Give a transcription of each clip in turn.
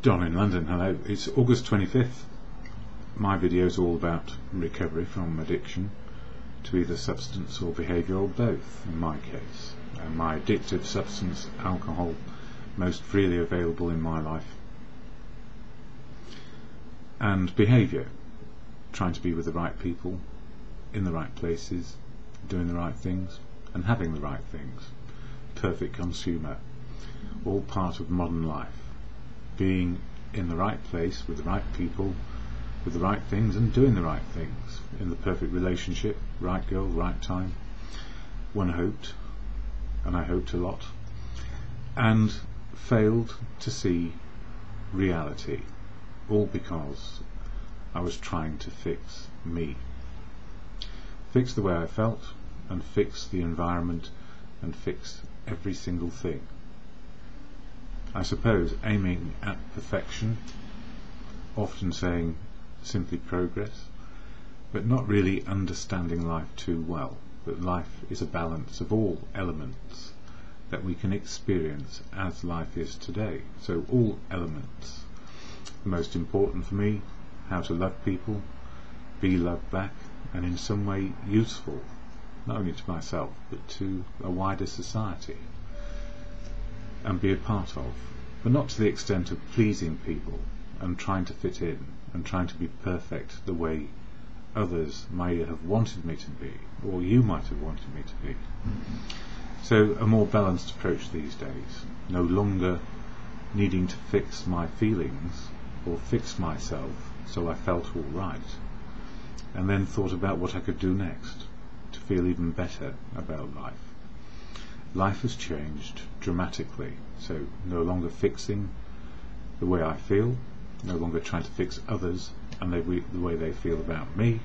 Don in London, hello. It's August 25th. My video is all about recovery from addiction to either substance or behaviour, or both in my case. My addictive substance, alcohol, most freely available in my life. And behaviour, trying to be with the right people, in the right places, doing the right things, and having the right things. Perfect consumer, all part of modern life. Being in the right place, with the right people, with the right things, and doing the right things, in the perfect relationship, right girl, right time. One hoped, and I hoped a lot, and failed to see reality, all because I was trying to fix me. Fix the way I felt, and fix the environment, and fix every single thing. I suppose aiming at perfection, often saying simply progress, but not really understanding life too well, that life is a balance of all elements that we can experience as life is today. So all elements. The most important for me, how to love people, be loved back, and in some way useful, not only to myself, but to a wider society, and be a part of, but not to the extent of pleasing people and trying to fit in and trying to be perfect the way others may have wanted me to be, or you might have wanted me to be. So a more balanced approach these days, no longer needing to fix my feelings or fix myself so I felt all right, and then thought about what I could do next to feel even better about life. Life has changed dramatically, so no longer fixing the way I feel, no longer trying to fix others and the way they feel about me,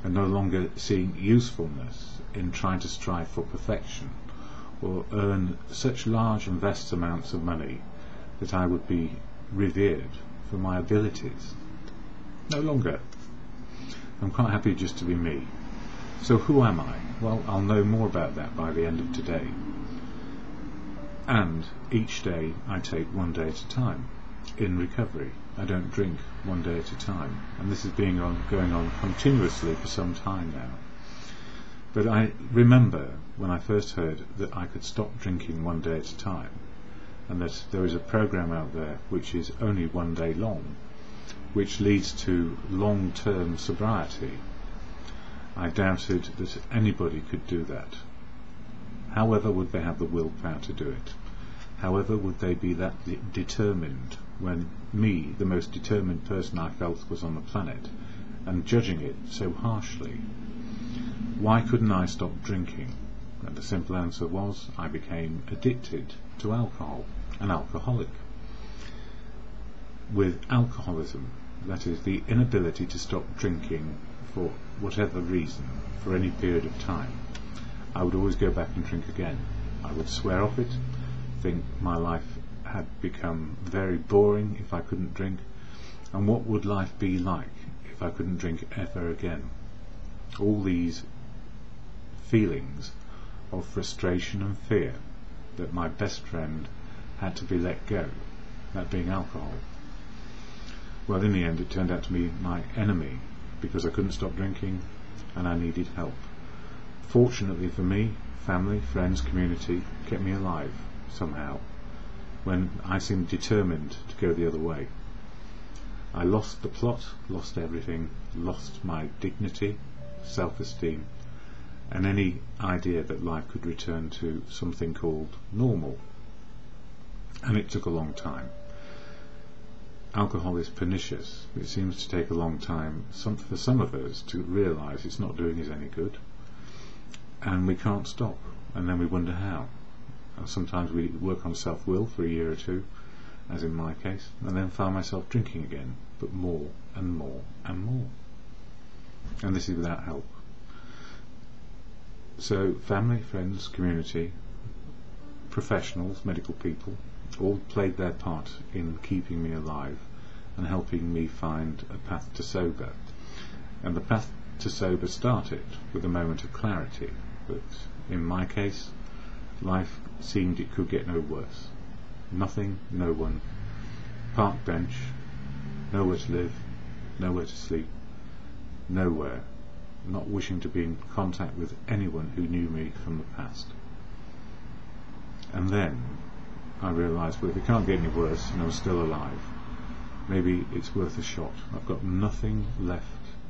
and no longer seeing usefulness in trying to strive for perfection or earn such large and vast amounts of money that I would be revered for my abilities. No longer. I'm quite happy just to be me. So who am I? Well, I'll know more about that by the end of today. And each day I take one day at a time. In recovery, I don't drink one day at a time, and this is going on continuously for some time now. But I remember when I first heard that I could stop drinking one day at a time, and that there is a program out there which is only one day long, which leads to long-term sobriety. I doubted that anybody could do that. However would they have the willpower to do it? However would they be that determined when me, the most determined person I felt was on the planet, and judging it so harshly? Why couldn't I stop drinking? And the simple answer was, I became addicted to alcohol, an alcoholic. With alcoholism, that is the inability to stop drinking for whatever reason, for any period of time, I would always go back and drink again. I would swear off it, think my life had become very boring if I couldn't drink, and what would life be like if I couldn't drink ever again? All these feelings of frustration and fear that my best friend had to be let go, that being alcohol. Well, in the end it turned out to be my enemy, because I couldn't stop drinking and I needed help. Fortunately for me, family, friends, community kept me alive somehow when I seemed determined to go the other way. I lost the plot, lost everything, lost my dignity, self-esteem, and any idea that life could return to something called normal. And it took a long time. Alcohol is pernicious. It seems to take a long time for some of us to realise it's not doing us any good, and we can't stop, and then we wonder how. And sometimes we work on self-will for a year or two, as in my case, and then find myself drinking again, but more and more and more. And this is without help. So family, friends, community, professionals, medical people, all played their part in keeping me alive and helping me find a path to sober. And the path to sober started with a moment of clarity, but in my case life seemed it could get no worse. Nothing, no one park bench, nowhere to live, nowhere to sleep, nowhere, not wishing to be in contact with anyone who knew me from the past. And then I realised, well, if it can't get any worse and I'm still alive, maybe it's worth a shot. I've got nothing left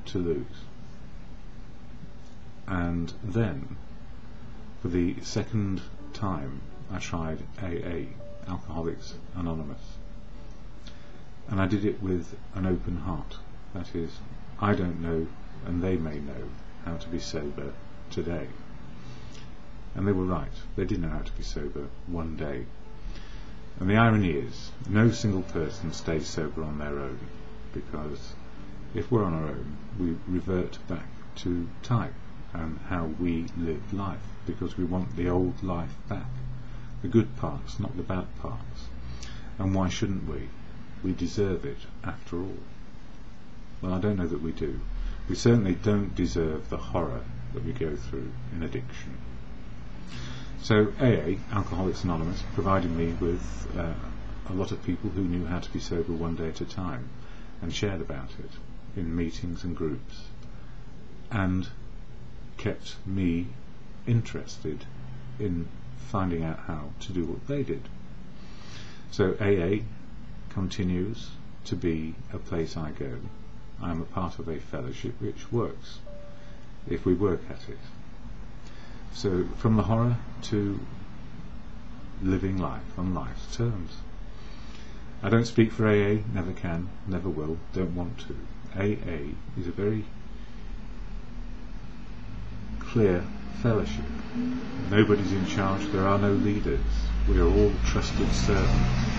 to lose. And then, for the second time, I tried AA, Alcoholics Anonymous. And I did it with an open heart. That is, I don't know, and they may know, how to be sober today. And they were right. They did know how to be sober one day. And the irony is, no single person stays sober on their own, because if we're on our own, we revert back to type and how we live life, because we want the old life back, the good parts, not the bad parts. And why shouldn't we? We deserve it, after all. Well, I don't know that we do. We certainly don't deserve the horror that we go through in addiction. So AA, Alcoholics Anonymous, provided me with a lot of people who knew how to be sober one day at a time and shared about it in meetings and groups, and kept me interested in finding out how to do what they did. So AA continues to be a place I go. I am a part of a fellowship which works, if we work at it. So from the horror to living life on life's terms. I don't speak for AA, never can, never will, don't want to. AA is a very clear fellowship. Nobody's in charge, there are no leaders. We are all trusted servants.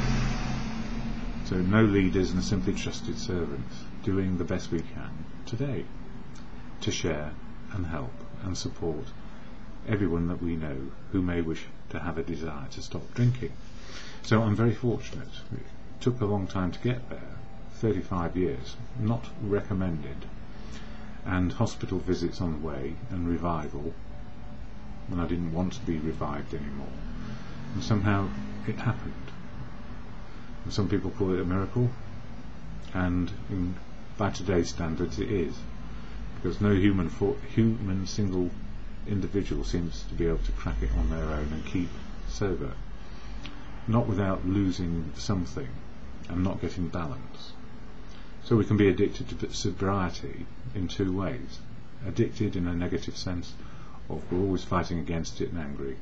So no leaders and simply trusted servants, doing the best we can today to share and help and support everyone that we know who may wish to have a desire to stop drinking. So I'm very fortunate. It took a long time to get there, 35 years, not recommended, and hospital visits on the way, and revival when I didn't want to be revived anymore, and somehow it happened. And some people call it a miracle, and by today's standards it is, because no human single individual seems to be able to crack it on their own and keep sober, not without losing something and not getting balance. So we can be addicted to sobriety in two ways. Addicted in a negative sense of we're always fighting against it and angry,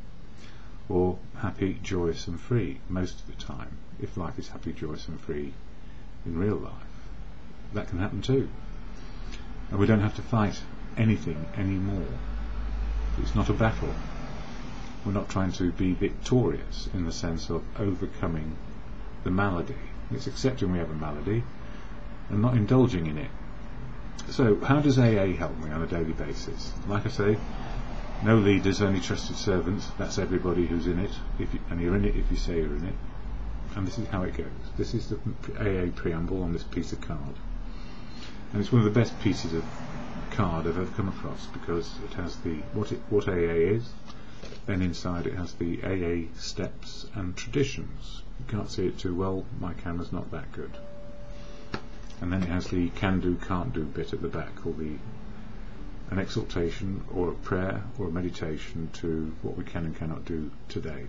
or happy, joyous and free most of the time, if life is happy, joyous and free in real life. That can happen too, and we don't have to fight anything anymore. It's not a battle. We're not trying to be victorious in the sense of overcoming the malady. It's accepting we have a malady and not indulging in it. So how does AA help me on a daily basis? Like I say, no leaders, only trusted servants. That's everybody who's in it, and you're in it if you say you're in it. And this is how it goes. This is the AA preamble on this piece of card, and it's one of the best pieces of card I've ever come across, because it has the what AA is, then inside it has the AA steps and traditions. You can't see it too well, my camera's not that good. And then it has the can do, can't do bit at the back, called an exhortation or a prayer or a meditation to what we can and cannot do today.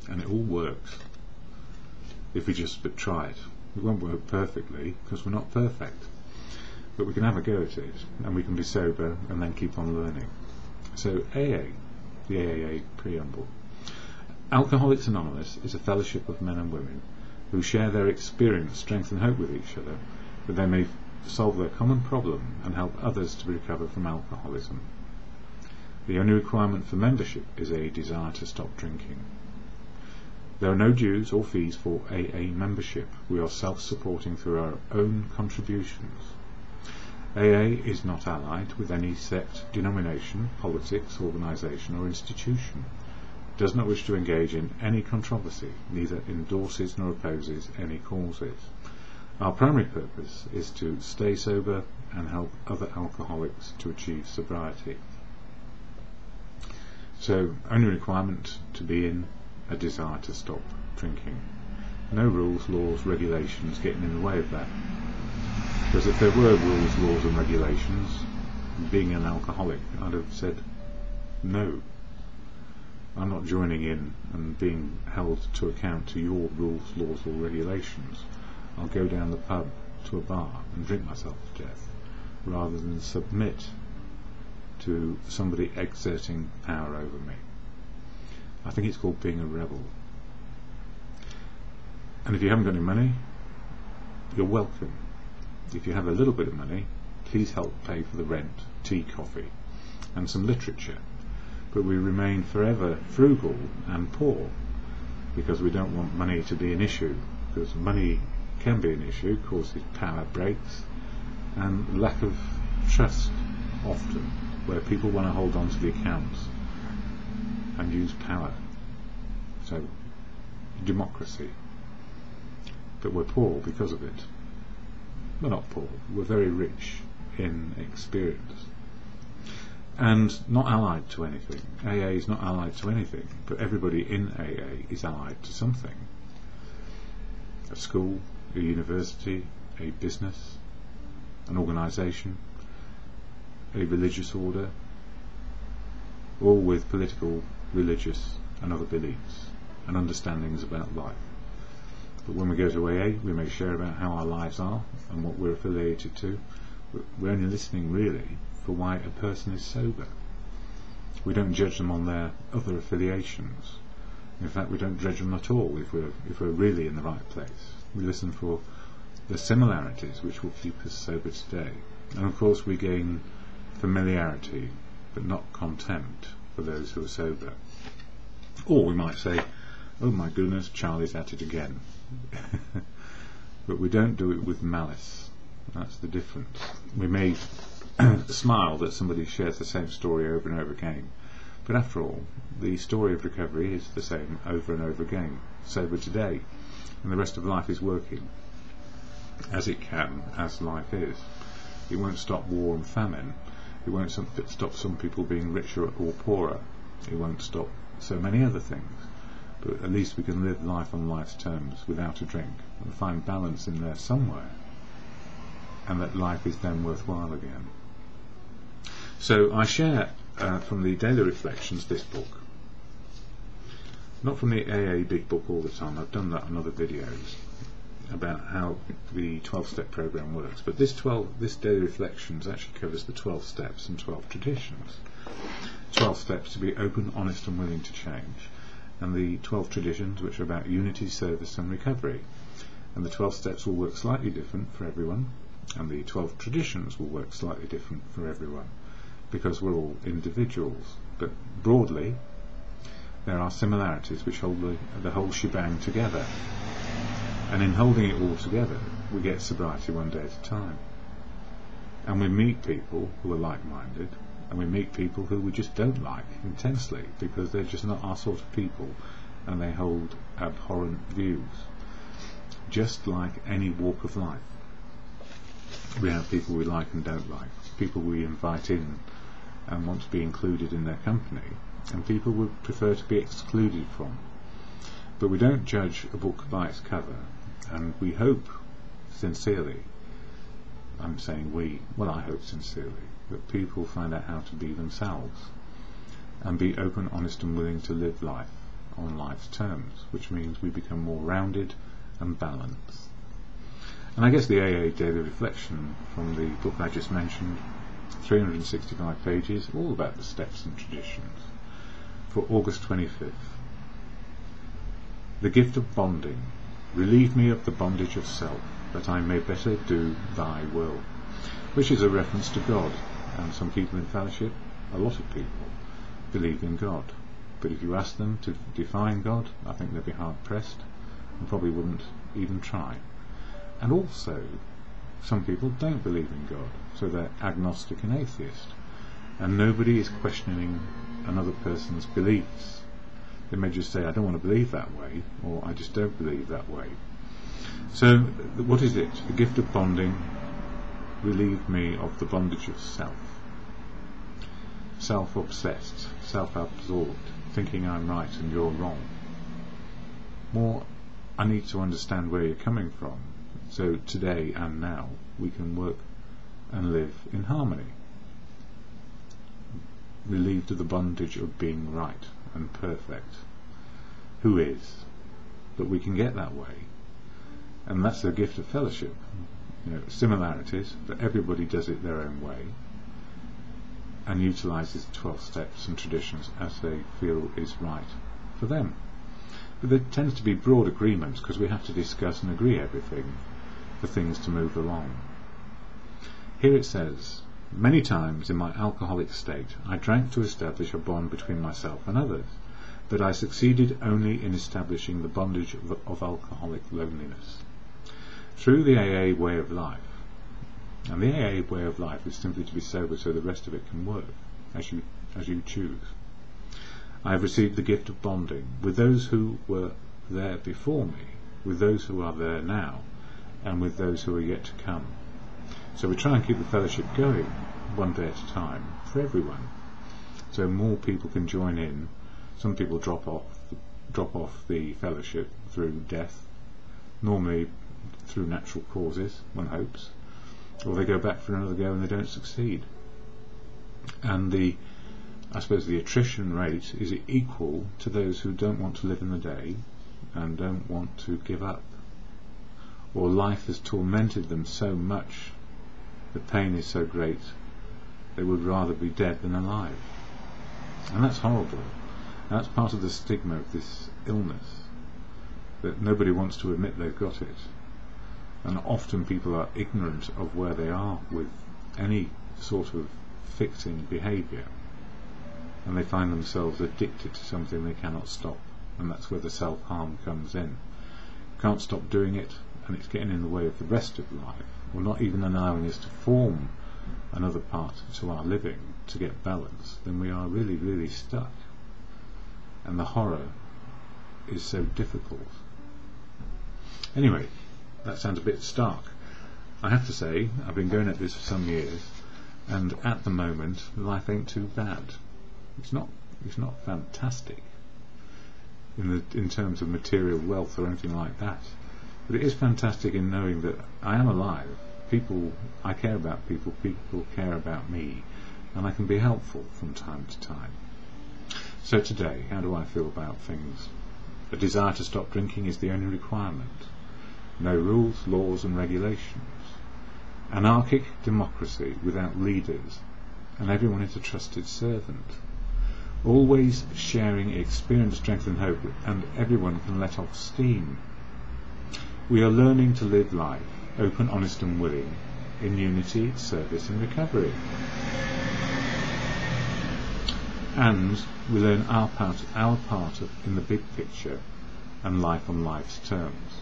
And it all works if we just try it. It won't work perfectly because we're not perfect, but we can have a go at it, and we can be sober and then keep on learning. So AA, the AA preamble. Alcoholics Anonymous is a fellowship of men and women who share their experience, strength and hope with each other, that they may solve their common problem and help others to recover from alcoholism. The only requirement for membership is a desire to stop drinking. There are no dues or fees for AA membership. We are self-supporting through our own contributions. AA is not allied with any sect, denomination, politics, organisation or institution. It does not wish to engage in any controversy, neither endorses nor opposes any causes. Our primary purpose is to stay sober and help other alcoholics to achieve sobriety. So, only requirement to be in a desire to stop drinking. no rules, laws, regulations getting in the way of that. Because if there were rules, laws and regulations, being an alcoholic, I'd have said, no, I'm not joining in and being held to account to your rules, laws or regulations. I'll go down the pub to a bar and drink myself to death, rather than submit to somebody exerting power over me. I think it's called being a rebel. And if you haven't got any money, you're welcome. If you have a little bit of money, please help pay for the rent, tea, coffee and some literature. But we remain forever frugal and poor because we don't want money to be an issue, because money can be an issue, causes power breaks and lack of trust often, where people want to hold on to the accounts and use power. So, democracy. But we're poor because of it. We're not poor, we're very rich in experience. And not allied to anything. AA is not allied to anything, but everybody in AA is allied to something. A school, a university, a business, an organisation, a religious order, all with political, religious and other beliefs and understandings about life. But when we go to AA, we may share about how our lives are and what we're affiliated to. We're only listening really for why a person is sober. We don't judge them on their other affiliations. In fact, we don't judge them at all if we're really in the right place. We listen for the similarities which will keep us sober today. And of course we gain familiarity but not contempt for those who are sober. Or we might say, oh my goodness, Charlie's at it again. But we don't do it with malice. That's the difference. We may smile that somebody shares the same story over and over again, but after all, the story of recovery is the same over and over again. Sober today, and the rest of life is working as it can, as life is. It won't stop war and famine. It won't stop some people being richer or poorer. It won't stop so many other things. But at least we can live life on life's terms without a drink and find balance in there somewhere, and that life is then worthwhile again. So I share from the Daily Reflections this book, not from the AA Big Book all the time. I've done that on other videos about how the 12-step program works, but this Daily Reflections actually covers the 12 steps and 12 traditions. 12 steps to be open, honest and willing to change, and the 12 traditions which are about unity, service and recovery. And the 12 steps will work slightly different for everyone, and the 12 traditions will work slightly different for everyone, because we're all individuals. But broadly, there are similarities which hold the whole shebang together. And in holding it all together, we get sobriety one day at a time. And we meet people who are like-minded, and we meet people who we just don't like intensely, because they're just not our sort of people, and they hold abhorrent views. Just like any walk of life. We have people we like and don't like, people we invite in and want to be included in their company, and people we prefer to be excluded from. But we don't judge a book by its cover, and we hope sincerely, I'm saying we, well I hope sincerely, that people find out how to be themselves and be open, honest and willing to live life on life's terms, which means we become more rounded and balanced. And I guess the AA Daily Reflection from the book I just mentioned, 365 pages, all about the steps and traditions, for August 25th. The gift of bonding. Relieve me of the bondage of self, that I may better do thy will. Which is a reference to God, and some people in fellowship, a lot of people, believe in God. But if you ask them to define God, I think they'd be hard pressed and probably wouldn't even try. And also, some people don't believe in God, so they're agnostic and atheist, and nobody is questioning another person's beliefs. They may just say, I don't want to believe that way, or I just don't believe that way. So what is it? The gift of bonding. Relieve me of the bondage of self. Self-obsessed, self-absorbed, thinking I'm right and you're wrong. More I need to understand where you're coming from, so today and now we can work and live in harmony, relieved of the bondage of being right and perfect. Who is? But we can get that way, and that's the gift of fellowship. Similarities, but everybody does it their own way and utilises the 12 steps and traditions as they feel is right for them. But there tends to be broad agreements because we have to discuss and agree everything for things to move along. Here it says, many times in my alcoholic state I drank to establish a bond between myself and others, but I succeeded only in establishing the bondage of alcoholic loneliness. Through the AA way of life, and the AA way of life is simply to be sober so the rest of it can work as you choose, I have received the gift of bonding with those who were there before me, with those who are there now, and with those who are yet to come. So we try and keep the fellowship going one day at a time for everyone, so more people can join in. Some people drop off the fellowship through death, normally through natural causes, one hopes, or they go back for another go and they don't succeed. And I suppose the attrition rate is equal to those who don't want to live in the day and don't want to give up, or life has tormented them so much, the pain is so great, they would rather be dead than alive. And that's horrible. That's part of the stigma of this illness, that nobody wants to admit they've got it. And often people are ignorant of where they are with any sort of fixing behaviour, and they find themselves addicted to something they cannot stop, and that's where the self-harm comes in. You can't stop doing it, and it's getting in the way of the rest of life, or not even allowing us to form another part to our living to get balance. Then we are really, really stuck, and the horror is so difficult. Anyway, that sounds a bit stark. I have to say, I've been going at this for some years, and at the moment life ain't too bad. It's not fantastic in terms of material wealth or anything like that, but it is fantastic in knowing that I am alive. I care about people care about me, and I can be helpful from time to time. So today, how do I feel about things? A desire to stop drinking is the only requirement. No rules, laws and regulations. Anarchic democracy without leaders, and everyone is a trusted servant. Always sharing experience, strength and hope, and everyone can let off steam. We are learning to live life, open, honest and willing, in unity, service and recovery. And we learn our part in the big picture and life on life's terms.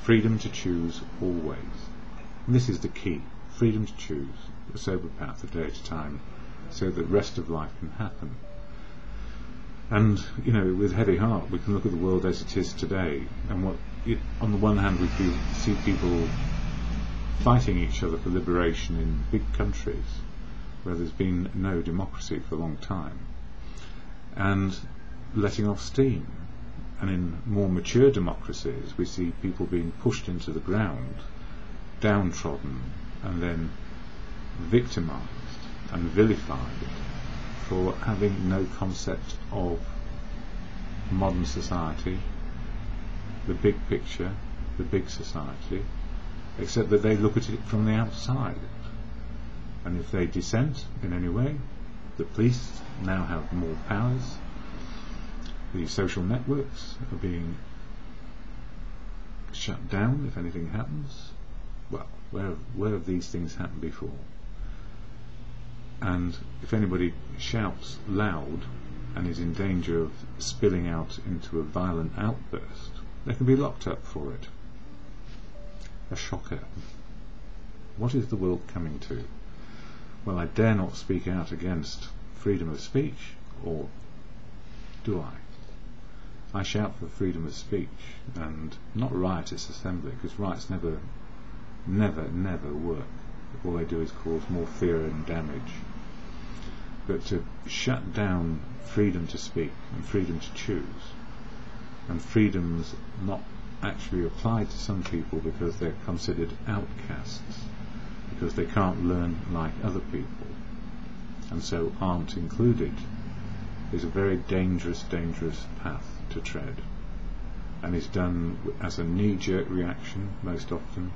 Freedom to choose always. And this is the key. Freedom to choose a sober path a day at a time so that the rest of life can happen. And, with heavy heart we can look at the world as it is today, and on the one hand we see people fighting each other for liberation in big countries where there's been no democracy for a long time, and letting off steam. And in more mature democracies we see people being pushed into the ground, downtrodden, and then victimised and vilified for having no concept of modern society, the big picture, the big society, except that they look at it from the outside. And if they dissent in any way, the police now have more powers. The social networks are being shut down if anything happens. Well, where have these things happened before? And if anybody shouts loud and is in danger of spilling out into a violent outburst, they can be locked up for it. A shocker. What is the world coming to? Well, I dare not speak out against freedom of speech, or do I? I shout for freedom of speech, and not riotous assembly, because riots never work. All they do is cause more fear and damage. But to shut down freedom to speak and freedom to choose, and freedoms not actually applied to some people because they're considered outcasts, because they can't learn like other people, and so aren't included, is a very dangerous path to tread, and is done as a knee-jerk reaction most often,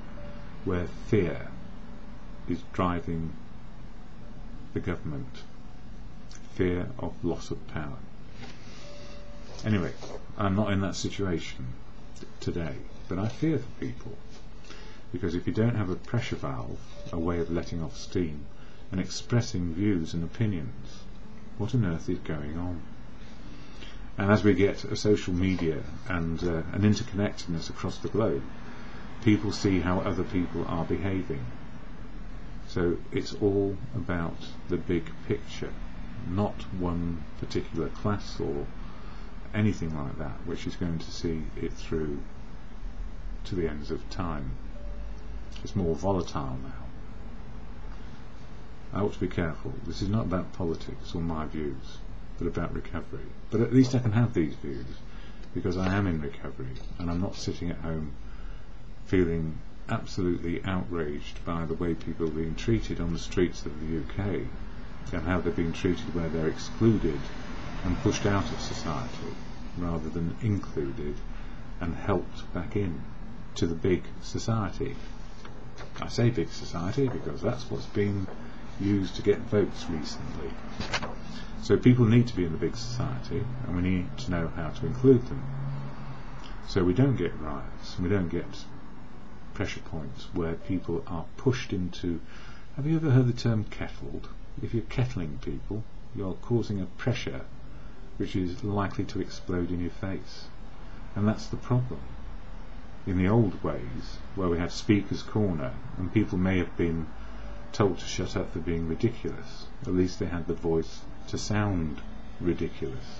where fear is driving the government, fear of loss of power. Anyway, I'm not in that situation today, but I fear for people, because if you don't have a pressure valve, a way of letting off steam and expressing views and opinions, what on earth is going on? And as we get a social media and an interconnectedness across the globe, people see how other people are behaving. So it's all about the big picture, not one particular class or anything like that, which is going to see it through to the ends of time. It's more volatile now. I ought to be careful. This is not about politics or my views, but about recovery. But at least I can have these views because I am in recovery, and I'm not sitting at home feeling absolutely outraged by the way people are being treated on the streets of the UK, and how they're being treated where they're excluded and pushed out of society rather than included and helped back in to the big society. I say big society because that's what's been used to get votes recently. So people need to be in the big society, and we need to know how to include them, so we don't get riots, we don't get pressure points where people are pushed into... Have you ever heard the term kettled? If you're kettling people, you're causing a pressure which is likely to explode in your face, and that's the problem. In the old ways, where we had speaker's corner and people may have been told to shut up for being ridiculous, at least they had the voice to sound ridiculous.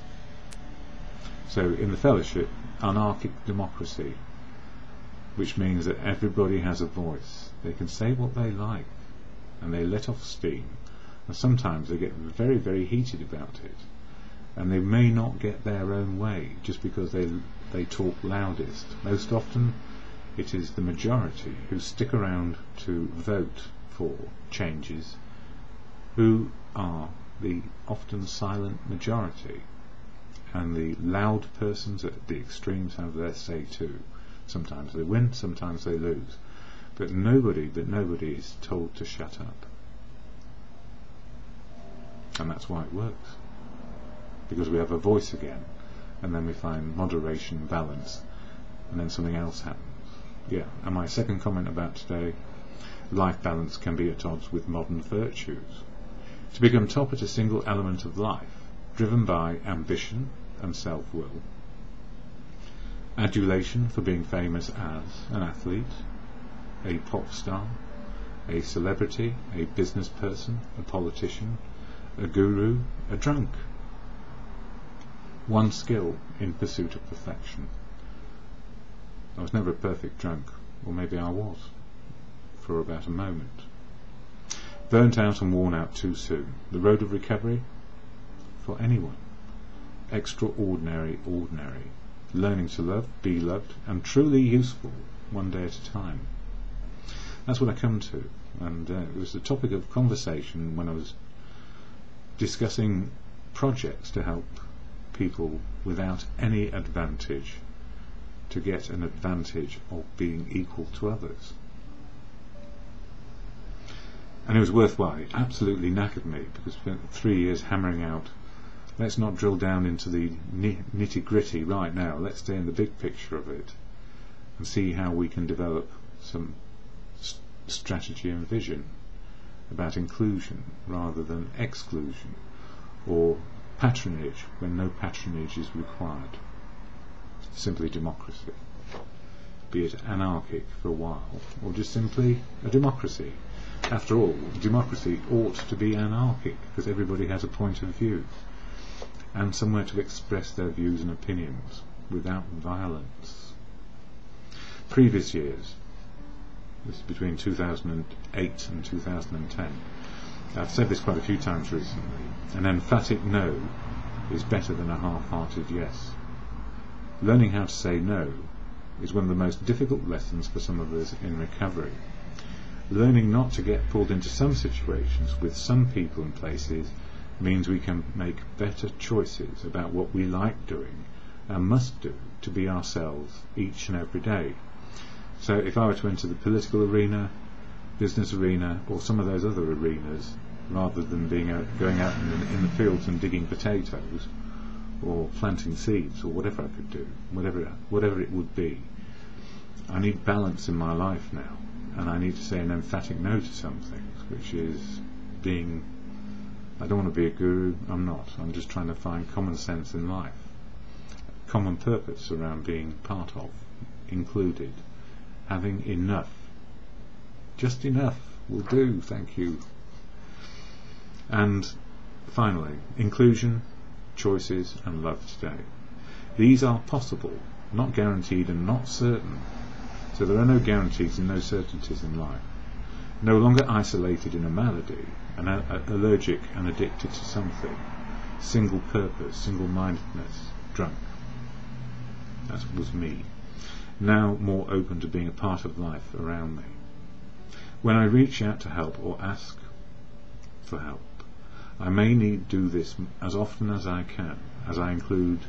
So in the fellowship, anarchic democracy, which means that everybody has a voice. They can say what they like, and they let off steam, and sometimes they get very, very heated about it, and they may not get their own way just because they talk loudest. Most often it is the majority who stick around to vote for changes who are the often silent majority, and the loud persons at the extremes have their say too. Sometimes they win, sometimes they lose, but nobody is told to shut up, and that's why it works, because we have a voice again, and then we find moderation, balance, and then something else happens. Yeah, and my second comment about today, life balance can be at odds with modern virtues. To become top at a single element of life, driven by ambition and self-will, adulation for being famous as an athlete, a pop star, a celebrity, a business person, a politician, a guru, a drunk. One skill in pursuit of perfection. I was never a perfect drunk, or maybe I was, for about a moment. Burnt out and worn out too soon. The road of recovery? For anyone. Extraordinary, ordinary. Learning to love, be loved, and truly useful, one day at a time. That's what I come to, and it was the topic of conversation when I was discussing projects to help people without any advantage to get an advantage of being equal to others. And it was worthwhile. It absolutely knackered me, because I spent 3 years hammering out, let's not drill down into the nitty-gritty right now, let's stay in the big picture of it and see how we can develop some strategy and vision about inclusion rather than exclusion, or patronage when no patronage is required. Simply democracy, be it anarchic for a while, or just simply a democracy. After all, democracy ought to be anarchic, because everybody has a point of view and somewhere to express their views and opinions without violence. Previous years, this is between 2008 and 2010, I've said this quite a few times recently, an emphatic no is better than a half-hearted yes. Learning how to say no is one of the most difficult lessons for some of us in recovery. Learning not to get pulled into some situations with some people and places means we can make better choices about what we like doing and must do to be ourselves each and every day. So if I were to enter the political arena, business arena, or some of those other arenas, rather than going out in the fields and digging potatoes or planting seeds or whatever I could do, whatever it would be, I need balance in my life now, and I need to say an emphatic no to some things, which is being, I don't want to be a guru, I'm not, I'm just trying to find common sense in life, common purpose around being part of, included, having enough, just enough will do, thank you. And finally, inclusion, choices and love today. These are possible, not guaranteed and not certain. So there are no guarantees and no certainties in life. No longer isolated in a malady, and allergic and addicted to something. Single purpose, single-mindedness, drunk. That was me. Now more open to being a part of life around me. When I reach out to help or ask for help, I may need to do this as often as I can, as I include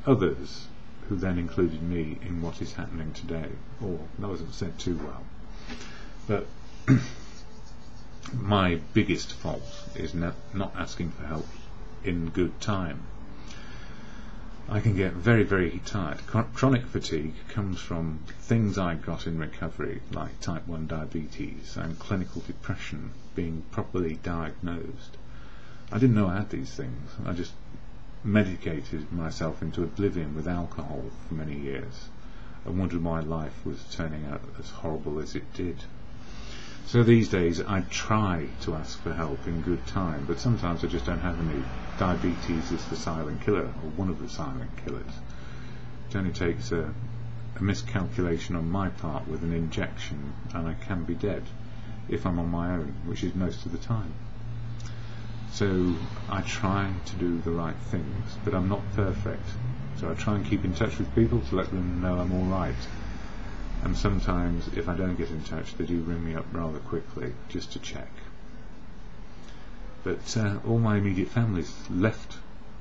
others who then included me in what is happening today. Or, that wasn't said too well. But my biggest fault is not asking for help in good time. I can get very, very tired. Chronic fatigue comes from things I got in recovery, like type 1 diabetes and clinical depression being properly diagnosed. I didn't know I had these things. I just medicated myself into oblivion with alcohol for many years and wondered why life was turning out as horrible as it did. So these days I try to ask for help in good time, but sometimes I just don't have any. Diabetes is the silent killer, or one of the silent killers. It only takes a miscalculation on my part with an injection and I can be dead if I'm on my own, which is most of the time. So I try to do the right things, but I'm not perfect. So I try and keep in touch with people to let them know I'm alright. And sometimes, if I don't get in touch, they do ring me up rather quickly, just to check. But all my immediate family's left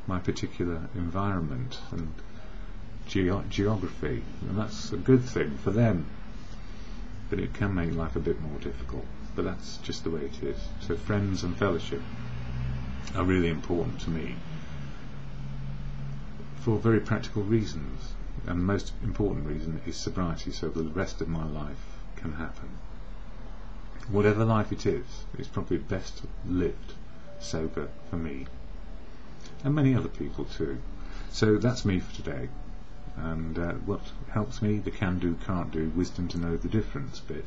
my particular environment and geography, and that's a good thing for them. But it can make life a bit more difficult. But that's just the way it is. So friends and fellowship are really important to me for very practical reasons, and the most important reason is sobriety, so that the rest of my life can happen. Whatever life it is, it's probably best lived sober for me and many other people too. So that's me for today, and what helps me, the can do, can't do, wisdom to know the difference bit.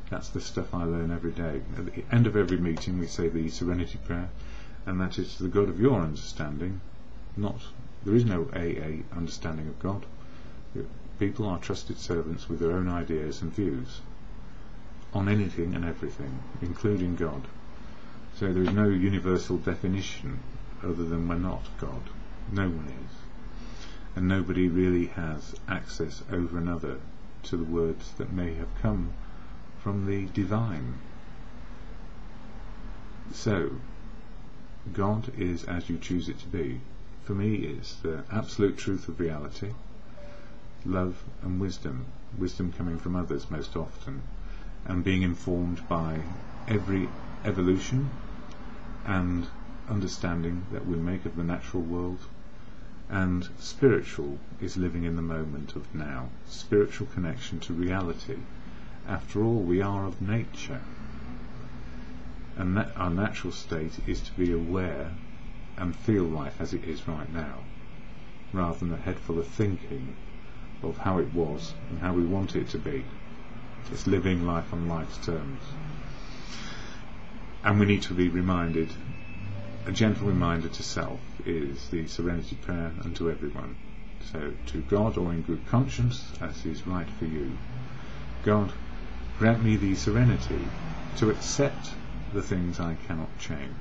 That's the stuff I learn every day. At the end of every meeting we say the serenity prayer, and that is to the God of your understanding. There is no AA understanding of God. People are trusted servants with their own ideas and views on anything and everything, including God. So there is no universal definition other than we're not God. No one is. And nobody really has access over another to the words that may have come from the divine. So God is as you choose it to be. For me, it's the absolute truth of reality, love and wisdom coming from others most often, and being informed by every evolution and understanding that we make of the natural world. And spiritual is living in the moment of now, spiritual connection to reality. After all, we are of nature, and that our natural state is to be aware and feel life as it is right now, rather than a head full of thinking of how it was and how we want it to be. It's living life on life's terms. And we need to be reminded, a gentle reminder to self is the serenity prayer unto everyone. So, to God, or in good conscience, as is right for you. God, grant me the serenity to accept the things I cannot change,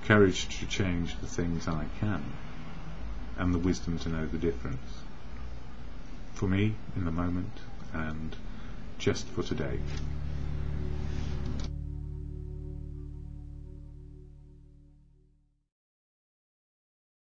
courage to change the things I can, and the wisdom to know the difference. for me in the moment and just for today.